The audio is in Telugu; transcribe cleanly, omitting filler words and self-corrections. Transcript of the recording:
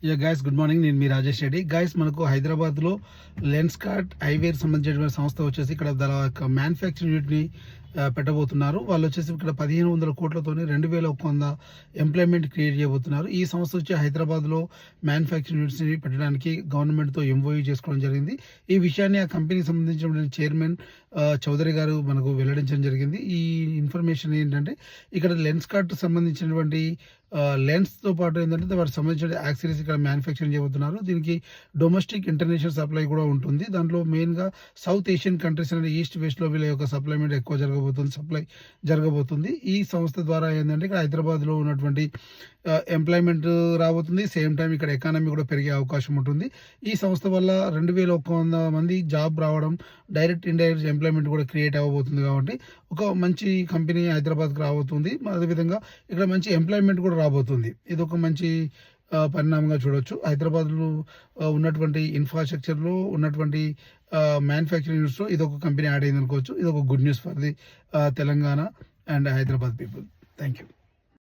Guys good morning. నేను మీ రాజేష్ రెడ్డి. గైస్ మనకు హైదరాబాద్లో లెన్స్కార్ట్ ఐవేర్ సంబంధించిన సంస్థ వచ్చేసి ఇక్కడ మ్యానుఫ్యాక్చరింగ్ యూనిట్ని పెట్టబోతున్నారు. వాళ్ళు వచ్చేసి ఇక్కడ 1500 కోట్లతోనే 2100 ఎంప్లాయ్మెంట్ క్రియేట్ చేయబోతున్నారు. ఈ సంస్థ వచ్చి హైదరాబాద్లో మ్యానుఫ్యాక్చరింగ్ యూనిట్స్ని పెట్టడానికి గవర్నమెంట్తో ఎంఓయూ చేసుకోవడం జరిగింది. ఈ విషయాన్ని ఆ కంపెనీకి సంబంధించిన చైర్మన్ చౌదరి గారు మనకు వెల్లడించడం జరిగింది. ఈ ఇన్ఫర్మేషన్ ఏంటంటే ఇక్కడ లెన్స్కార్ట్ సంబంధించినటువంటి లెన్స్తో పాటు ఏంటంటే వాటికి సంబంధించిన యాక్సరీస్ ఇక్కడ మ్యానుఫ్యాక్చరింగ్ చేయబోతున్నారు. దీనికి డొమెస్టిక్ ఇంటర్నేషనల్ సప్లై కూడా ఉంటుంది. దాంట్లో మెయిన్గా సౌత్ ఏషియన్ కంట్రీస్ అంటే ఈస్ట్ వెస్ట్లో వీళ్ళ యొక్క సప్లైమెంట్ ఎక్కువ సప్లై జరగబోతుంది. ఈ సంస్థ ద్వారా ఏంటంటే ఇక్కడ హైదరాబాద్లో ఉన్నటువంటి ఎంప్లాయ్మెంట్ రాబోతుంది. సేమ్ టైం ఇక్కడ ఎకానమీ కూడా పెరిగే అవకాశం ఉంటుంది. ఈ సంస్థ వల్ల 2100 మంది జాబ్ రావడం, డైరెక్ట్ ఇండైరెక్ట్ ఎంప్లాయ్మెంట్ కూడా క్రియేట్ అవ్వబోతుంది. కాబట్టి ఒక మంచి కంపెనీ హైదరాబాద్కి రాబోతుంది. అదేవిధంగా ఇక్కడ మంచి ఎంప్లాయ్మెంట్ కూడా రాబోతుంది. ఇది ఒక మంచి పరిణామంగా చూడొచ్చు. హైదరాబాద్లో ఉన్నటువంటి ఇన్ఫ్రాస్ట్రక్చర్లో ఉన్నటువంటి మ్యానుఫ్యాక్చరింగ్ యూనిట్స్లో ఇది ఒక కంపెనీ యాడ్ అయింది అనుకోవచ్చు. ఇది ఒక good news for the Telangana and Hyderabad people. Thank you.